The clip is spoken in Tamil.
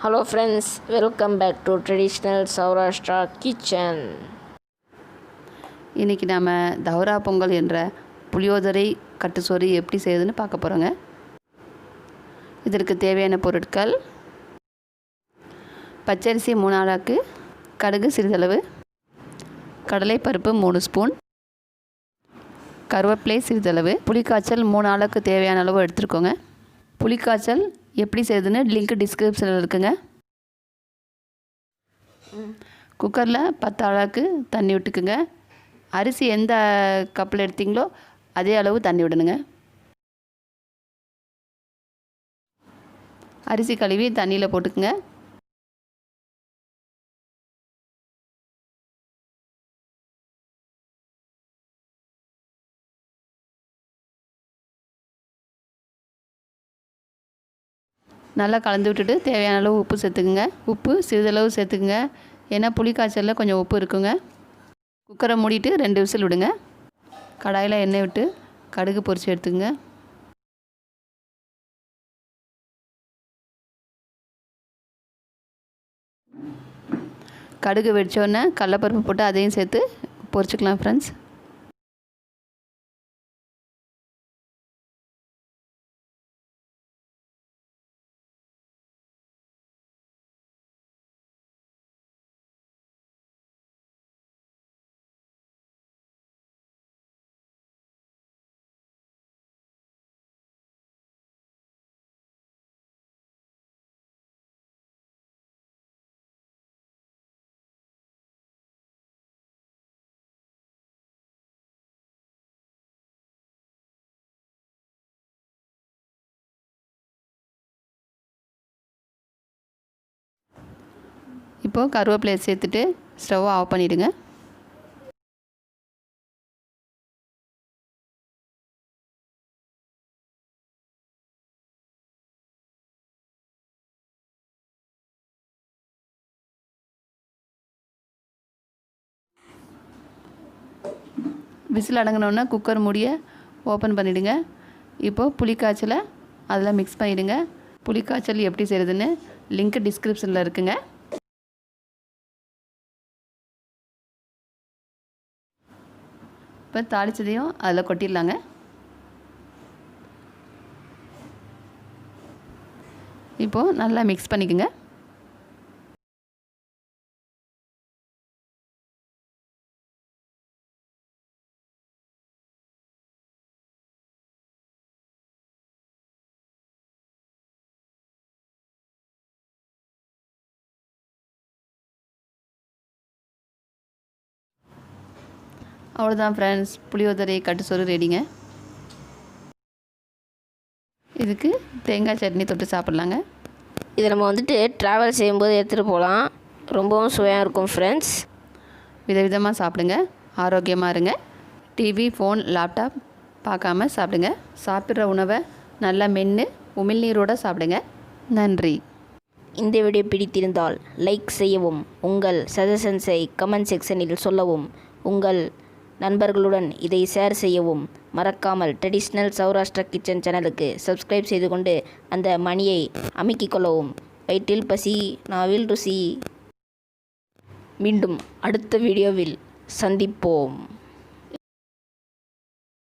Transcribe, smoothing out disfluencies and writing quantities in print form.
Hello friends, welcome back to traditional Saurashtra kitchen. இன்றைக்கி நாம் தௌரா பொங்கல் என்ற புளியோதரை கட்டுசோறு எப்படி செய்யுதுன்னு பார்க்க போகிறோங்க. இதற்கு தேவையான பொருட்கள்: பச்சரிசி 3 ஆழாக்கு, கடுகு சிறிதளவு, கடலைப்பருப்பு 3 ஸ்பூன், கருவேப்பிலை சிறிதளவு, புளிக்காய்ச்சல் 3 ஆழாக்கு தேவையான அளவு எடுத்துருக்கோங்க. புளிக்காய்ச்சல் எப்படி செய்யுதுன்னு லிங்க் டிஸ்கிரிப்ஷனில் இருக்குங்க. குக்கரில் 10 ஆழாக்கு தண்ணி விட்டுக்குங்க. அரிசி எந்த கப்பில் எடுத்தீங்களோ அதே அளவு தண்ணி விடணுங்க. அரிசி கழுவி தண்ணியில் போட்டுக்குங்க. நல்லா கலந்து விட்டுட்டு தேவையான அளவு உப்பு சேர்த்துக்குங்க. உப்பு சிறிதளவு சேர்த்துக்குங்க, ஏன்னா புளிக்காய்ச்சலில் கொஞ்சம் உப்பு இருக்குங்க. குக்கரை மூடிட்டு 2 விசில் விடுங்க. கடாயில் எண்ணெய் விட்டு கடுகு பொரித்து எடுத்துக்கங்க. கடுகு வெடித்தோடனே கடலைப்பருப்பு போட்டு அதையும் சேர்த்து பொரிச்சுக்கலாம் ஃப்ரெண்ட்ஸ். இப்போது கருவேப்பிலையை சேர்த்துட்டு ஸ்டவ்வை ஆஃப் பண்ணிவிடுங்க. விசில் அடங்கினோன்னா குக்கர் மூடியை ஓப்பன் பண்ணிவிடுங்க. இப்போது புளிக்காய்ச்சலை அதில் மிக்ஸ் பண்ணிவிடுங்க. புளிக்காய்ச்சல் எப்படி செய்கிறதுன்னு லிங்க் டிஸ்கிரிப்ஷனில் இருக்குங்க. இப்போ தாளித்ததையும் அதில் கொட்டிடலாங்க. இப்போது நல்லா மிக்ஸ் பண்ணிக்கோங்க. அவ்வளோதான் ஃப்ரெண்ட்ஸ், புளியோதரை கட்டுசோறு ரெடிங்க. இதுக்கு தேங்காய் சட்னி தொட்டு சாப்பிட்லாங்க. இதை நம்ம ட்ராவல் செய்யும்போது எடுத்துகிட்டு போகலாம். ரொம்பவும் சுவையாக இருக்கும் ஃப்ரெண்ட்ஸ். விதவிதமாக சாப்பிடுங்க, ஆரோக்கியமாக இருங்க. டிவி, ஃபோன், லேப்டாப் பார்க்காம சாப்பிடுங்க. சாப்பிட்ற உணவை நல்லா மென்று உமிழ்நீரோடு சாப்பிடுங்க. நன்றி. இந்த வீடியோ பிடித்திருந்தால் லைக் செய்யவும், உங்கள் சஜஷன்ஸை கமெண்ட் செக்ஷனில் சொல்லவும், உங்கள் நண்பர்களுடன் இதை ஷேர் செய்யவும் மறக்காமல் ட்ரெடிஷ்னல் சௌராஷ்டிரா கிச்சன் சேனலுக்கு சப்ஸ்கிரைப் செய்து கொண்டு அந்த மணியை அமுக்கிக் கொள்ளவும். வயிற்றில் பசி, நாவில் ருசி. மீண்டும் அடுத்த வீடியோவில் சந்திப்போம்.